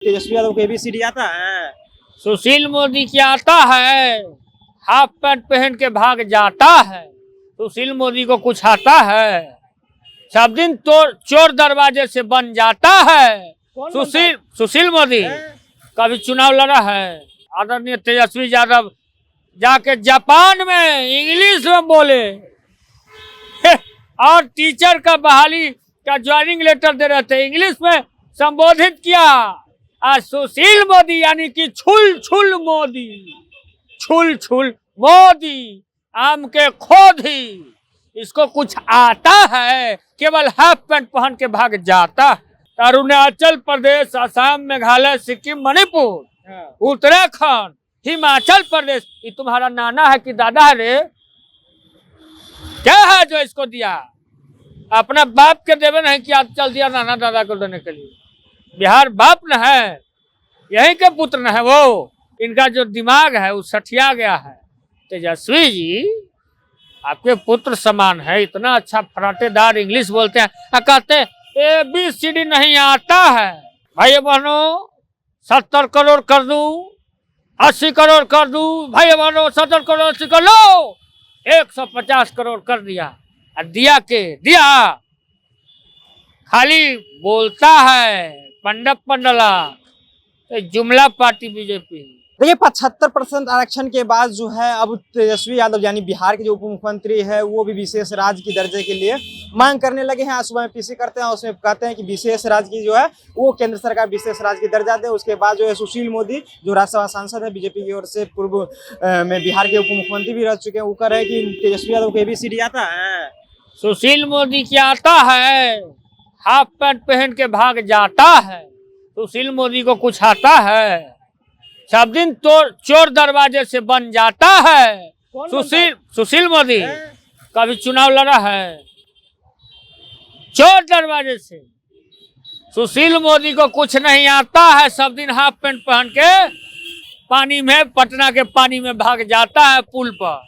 तेजस्वी यादव को ABCD आता है। सुशील मोदी क्या आता है, हाफ पैंट पहन के भाग जाता है। सुशील मोदी को कुछ आता है, सब दिन तो चोर दरवाजे से बन जाता है। सुशील मोदी कभी चुनाव लड़ा है। आदरणीय तेजस्वी यादव जाके जापान में इंग्लिश में बोले और टीचर का बहाली का ज्वाइनिंग लेटर दे रहे थे, इंग्लिश में संबोधित किया। आज सुशील मोदी यानी कि छुल छुल मोदी आम के खोदी, इसको कुछ आता है, केवल हाफ पैंट पहन के भाग जाता है। अरुणाचल प्रदेश, असम, मेघालय, सिक्किम, मणिपुर, उत्तराखंड, हिमाचल प्रदेश, ये तुम्हारा नाना है कि दादा है रे? क्या है जो इसको दिया? अपना बाप के देवे नहीं कि आप चल दिया नाना दादा को देने के लिए। बिहार बाप न है, यही के पुत्र न है वो। इनका जो दिमाग है वो सठिया गया है। तेजस्वी जी आपके पुत्र समान है, इतना अच्छा फराटेदार इंग्लिश बोलते हैं, कहते ABCD नहीं आता है। भाई बहनों 70 करोड़ कर दूं, 80 करोड़ कर दूं, भाई बहनों 70 करोड़ 80 कर लो, 150 करोड़ कर दिया। दिया के दिया, खाली बोलता है पंडला, जुमला पार्टी बीजेपी। देखिए 75% आरक्षण के बाद जो है अब तेजस्वी यादव यानी बिहार के जो उप मुख्यमंत्री है वो भी विशेष राज्य की दर्जे के लिए मांग करने लगे हैं। आज सुबह में PC करते हैं, उसमें कहते हैं कि विशेष राज्य की जो है वो केंद्र सरकार विशेष राज्य की दर्जा दे। उसके बाद जो है सुशील मोदी जो राज्यसभा सांसद है बीजेपी की ओर से, पूर्व में बिहार के उप मुख्यमंत्री भी रह चुके हैं, वो कह रहे हैं कि तेजस्वी यादव को ABCD आता है। सुशील मोदी क्या आता है, हाफ पैंट पहन के भाग जाता है। सुशील मोदी को कुछ आता है, सब दिन तो चोर दरवाजे से बन जाता है। सुशील मोदी कभी चुनाव लड़ा है चोर दरवाजे से। सुशील मोदी को कुछ नहीं आता है, सब दिन हाफ पैंट पहन के पानी में, पटना के पानी में भाग जाता है पुल पर।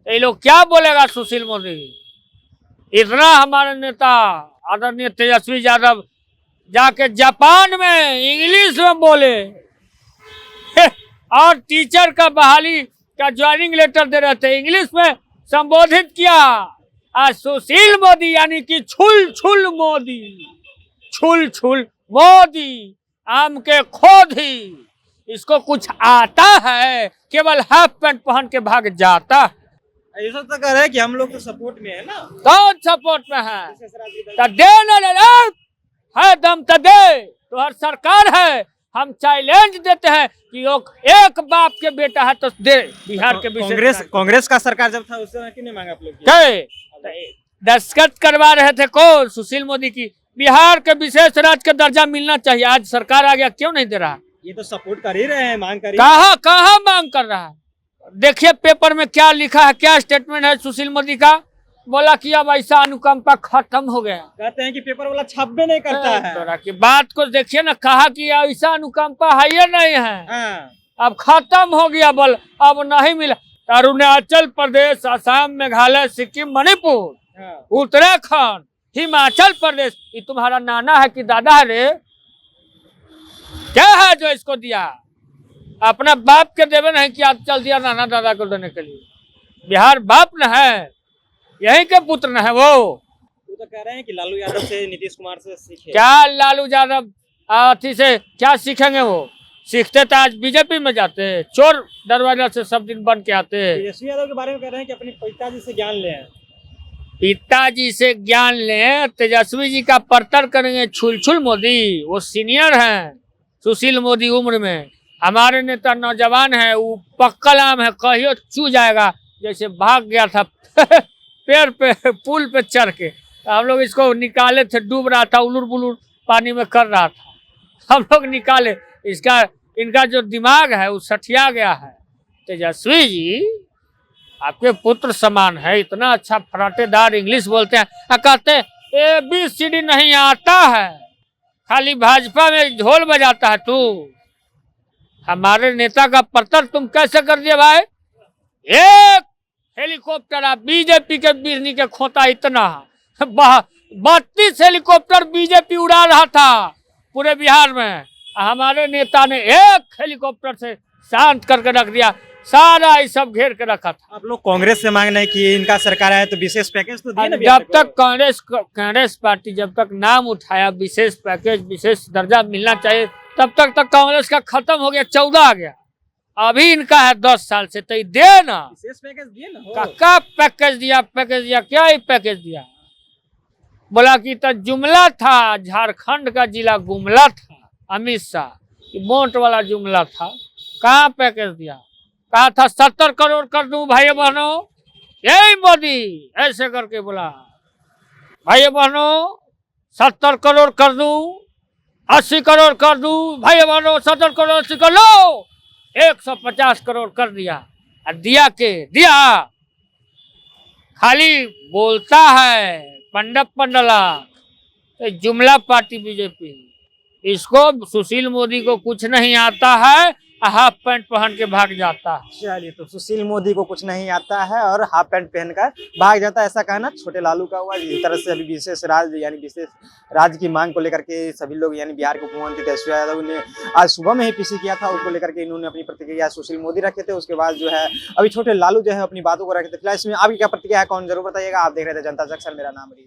ये लोग क्या बोलेगा सुशील मोदी? इतना हमारे नेता आदरणीय तेजस्वी यादव जाके जापान में इंग्लिश में बोले और टीचर का बहाली का ज्वाइनिंग लेटर दे रहे थे, इंग्लिश में संबोधित किया। आज सुशील मोदी यानी कि छुल छुल मोदी आम के खोदी, इसको कुछ आता है, केवल हाफ पैंट पहन के भाग जाता है। ऐसा तो कह रहे हैं कि हम लोग तो सपोर्ट में है ना। कौन सपोर्ट में है? तो दे न है दम तो दे, तो हर सरकार है। हम चैलेंज देते हैं कि एक बाप के बेटा है तो दे। बिहार के कांग्रेस का सरकार जब था उस समय क्यों नहीं मांगा आप लोग? दस्तखत करवा रहे थे कौन? सुशील मोदी की बिहार के विशेष राज्य का दर्जा मिलना चाहिए। आज सरकार आ गया, क्यों नहीं दे रहा? ये तो सपोर्ट कर ही रहे हैं, मांग कर ही। कहाँ मांग कर रहा है? देखिए पेपर में क्या लिखा है, क्या स्टेटमेंट है सुशील मोदी का। बोला कि अब ऐसा अनुकंपा खत्म हो गया। कहते हैं कि पेपर वाला छापे नहीं करता है। तोरा की बात को देखिए ना, कहा कि ऐसा अनुकंपा है या नहीं है। अब खत्म हो गया, बल अब नहीं मिला। अरुणाचल प्रदेश, असम, मेघालय, सिक्किम, मणिपुर, उत्तराखंड, हिमाचल प्रदेश, ये तुम्हारा नाना है कि दादा है रे? क्या है जो इसको दिया? अपना बाप के देवे नहीं कि आप चल दिया नाना दादा को देने के लिए। बिहार बाप न है, यही के पुत्र न है वो तो कह रहे हैं कि लालू यादव से, नीतीश कुमार से सीखे। क्या लालू यादव अथी से क्या सीखेंगे? वो सीखते तो आज बीजेपी में जाते, चोर दरवाजा से सब दिन बन के आते। तेजस्वी यादव के बारे में कह रहे हैं कि अपने पिताजी से ज्ञान लें। पिताजी से ज्ञान लें, तेजस्वी जी का परतर करेंगे छुल मोदी। वो सीनियर हैं, सुशील मोदी उम्र में। हमारे नेता नौजवान है, वो पक्कल आम है, कहियो चू जाएगा। जैसे भाग गया था पेड़ पे, पुल पे चढ़ के, हम लोग इसको निकाले थे, डूब रहा था, उलूर बुलूर पानी में कर रहा था, हम लोग निकाले। इनका जो दिमाग है वो सठिया गया है। तेजस्वी जी आपके पुत्र समान है, इतना अच्छा फराटेदार इंग्लिश बोलते हैं, कहते ABCD नहीं आता है, खाली भाजपा में ढोल बजाता है तू। हमारे नेता का परतर तुम कैसे कर दिए भाई? एक हेलीकॉप्टर आप बीजेपी के बिजली के खोता इतना 32 हेलीकॉप्टर बीजेपी उड़ा रहा था पूरे बिहार में। हमारे नेता ने एक हेलीकॉप्टर से शांत करके रख दिया, सारा ये सब घेर के रखा था। आप लोग कांग्रेस से मांग रहे हैं कि इनका सरकार आए तो विशेष पैकेज तो दिए ना बिहार जब को। तक कांग्रेस पार्टी जब तक नाम उठाया विशेष पैकेज विशेष दर्जा मिलना चाहिए, तब तक कांग्रेस का खत्म हो गया, 14 आ गया। अभी इनका है 10 साल से, तो ये दे ना, विशेष पैकेज दिए ना हो। का पैकेज दिया क्या ही पैकेज दिया। बोला कि तो जुमला था, झारखंड का जिला गुमला था, अमित शाह वोट वाला जुमला था, कहाँ पैकेज दिया। कहा था 70 करोड़ कर दूं भाई बहनों, यही मोदी ऐसे करके बोला, भाई बहनों 70 करोड़ कर दूं, 80 करोड़ कर दूं, भाई बहनों 70 करोड़ 80 कर लो, 150 करोड़ कर दिया। और दिया के दिया, खाली बोलता है पंडला, तो जुमला पार्टी बीजेपी। इसको सुशील मोदी को कुछ नहीं आता है, हाफ पैंट पहन के भाग जाता है। चलिए, तो सुशील मोदी को कुछ नहीं आता है और हाफ पैंट पहनकर भाग जाता है, ऐसा कहना छोटे लालू का हुआ। इस तरह से अभी विशेष राज्य यानी विशेष राज्य की मांग को लेकर के सभी लोग यानी बिहार के मुख्यमंत्री तेजस्वी यादव ने आज सुबह में ही पीसी किया था, उसको लेकर के इन्होंने अपनी प्रतिक्रिया सुशील मोदी रखे थे। उसके बाद जो है अभी छोटे लालू जो है अपनी बातों को रखे थे। फिलहाल इसमें आपकी क्या प्रतिक्रिया है, कौन जरूर बताइएगा। आप देख रहे थे जनता जंक्शन, मेरा नाम है।